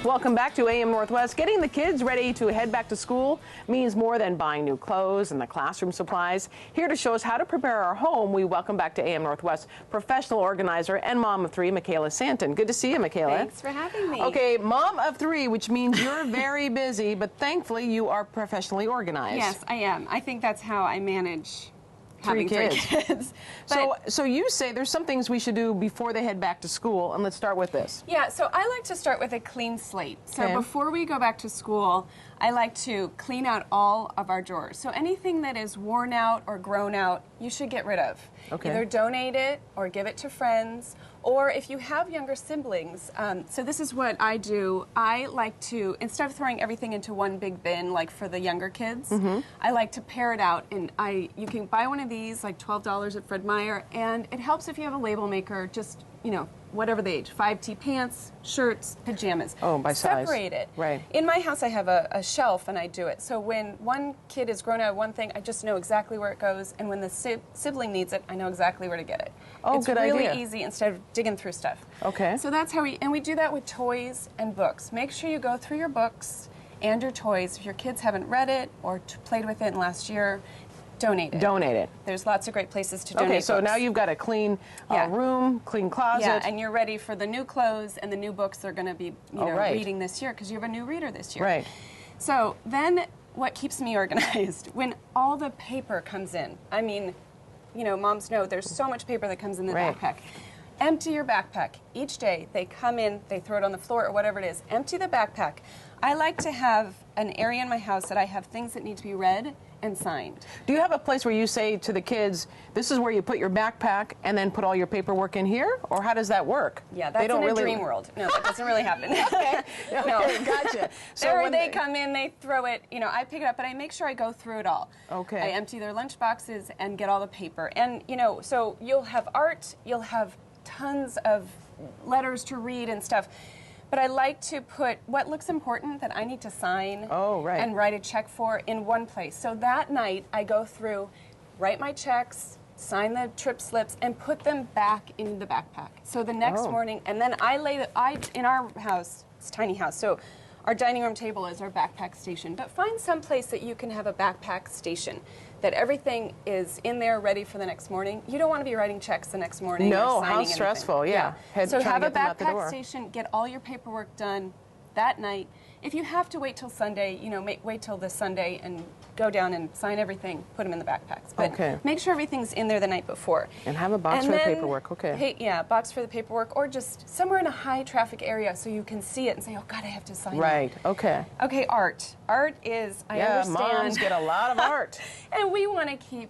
Welcome back to AM Northwest. Getting the kids ready to head back to school means more than buying new clothes and the classroom supplies. Here to show us how to prepare our home, we welcome back to AM Northwest professional organizer and mom of three, Michaela Santen. Good to see you, Michaela. Thanks for having me. Okay, mom of three, which means you're very busy, but thankfully you are professionally organized. Yes, I am. I think that's how I manage having three kids. So you say there's some things we should do before they head back to school, and let's start with this. Yeah, so I like to start with a clean slate. So Okay. before we go back to school, I like to clean out all of our drawers. So anything that is worn out or grown out, you should get rid of. Okay. Either donate it or give it to friends, or if you have younger siblings. So this is what I do. I like to, instead of throwing everything into one big bin, like for the younger kids, I like to pare it out. And you can buy one of these, like $12 at Fred Meyer, and it helps if you have a label maker, just, you know, whatever the age, 5T pants, shirts, pajamas. Oh, by size. Separate it. Right. In my house, I have a shelf, and I do it. So when one kid is grown out of one thing, I just know exactly where it goes, and when the sibling needs it, I know exactly where to get it. Oh, it's good really idea. easy instead of digging through stuff. Okay. So that's how we do that with toys and books. Make sure you go through your books and your toys. If your kids haven't read it or played with it in the last year, donate it. Donate it. There's lots of great places to donate Okay, so books. now you've got a clean Yeah. room, clean closet. Yeah, and you're ready for the new clothes and the new books they're going to be right. reading this year, because you have a new reader this year. Right. So then what keeps me organized, when all the paper comes in, I mean, you know, moms know there's so much paper that comes in the Right. backpack. Empty your backpack. Each day they come in, they throw it on the floor or whatever it is. Empty the backpack. I like to have an area in my house that I have things that need to be read and signed. Do you have a place where you say to the kids, this is where you put your backpack and then put all your paperwork in here? Or how does that work? Yeah, that's in a dream world. No, that doesn't really happen. Okay, No. gotcha. So Or when they come in, they throw it, you know, I pick it up, but I make sure I go through it all. Okay. I empty their lunch boxes and get all the paper. And, you know, so you'll have art, you'll have tons of letters to read and stuff. But I like to put what looks important that I need to sign and write a check for in one place. So that night I go through, write my checks, sign the trip slips, and put them back in the backpack. So the next morning, and then in our house, it's a tiny house, so our dining room table is our backpack station. But find some place that you can have a backpack station, that everything is in there ready for the next morning. You don't want to be writing checks the next morning. No, or signing how stressful, anything. So Trying have to a get them out the door. backpack station, get all your paperwork done that night. If you have to wait till Sunday, you know, wait till the Sunday and go down and sign everything, put them in the backpacks. But make sure everything's in there the night before. And have a box for the paperwork, Yeah, box for the paperwork, or just somewhere in a high traffic area so you can see it and say, oh God, I have to sign Right, that. okay. Okay, art. Art is, I understand. Yeah, moms get a lot of art. And we want to keep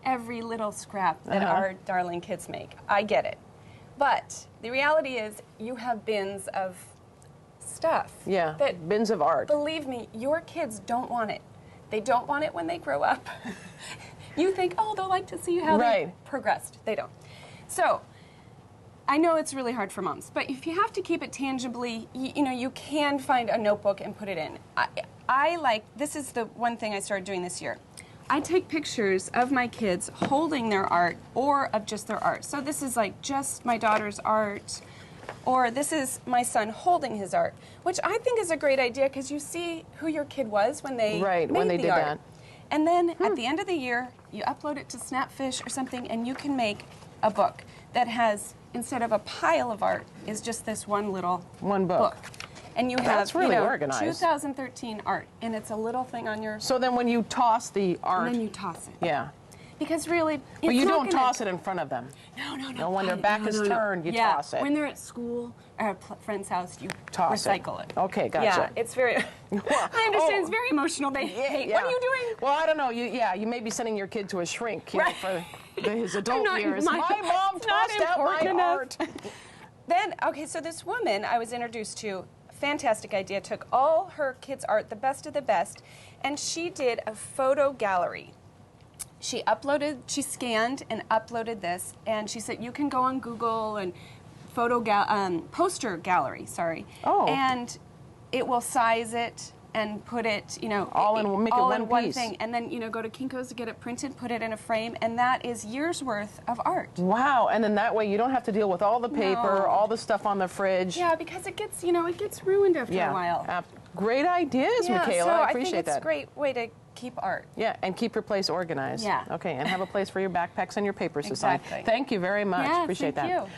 every little scrap that our darling kids make. I get it. But the reality is you have bins of stuff. Yeah, that, bins of art. Believe me, your kids don't want it. They don't want it when they grow up. You think, oh, they'll like to see how they progressed. They don't. So I know it's really hard for moms, but if you have to keep it tangibly, you know, you can find a notebook and put it in. This is the one thing I started doing this year. I take pictures of my kids holding their art or of just their art. So this is like just my daughter's art, or this is my son holding his art, which I think is a great idea because you see who your kid was when they made the art. And then at the end of the year, you upload it to Snapfish or something, and you can make a book that has, instead of a pile of art, is just this one little book. And you have, really you know, organized. 2013 art, and it's a little thing on your... So then when you toss the art... And then you toss it. Yeah. Because really, but you don't toss it in front of them. No. No, when their back is turned, you toss it. When they're at school or at a friend's house, you toss recycle it. Okay, gotcha. Yeah, it's very... I understand it's very emotional. They hate. What are you doing? Well, I don't know. You may be sending your kid to a shrink for his adult years. My mom tossed out my art. Then, okay, so this woman I was introduced to, fantastic idea, took all her kids' art, the best of the best, and she did a photo gallery. She scanned and uploaded this, and she said, you can go on Google and poster gallery, and it will size it and put it, you know, all in, make it one piece. thing, and then, you know, go to Kinko's to get it printed, put it in a frame, and that is years worth of art. Wow, and then that way you don't have to deal with all the paper, all the stuff on the fridge. Yeah, because it gets, you know, it gets ruined after a while. Great ideas, Michaela. So I appreciate think it's that. a great way to keep art. Yeah, and keep your place organized. Yeah. Okay, and have a place for your backpacks and your papers to sign. Exactly. Thank you very much. Yeah, appreciate thank that. you.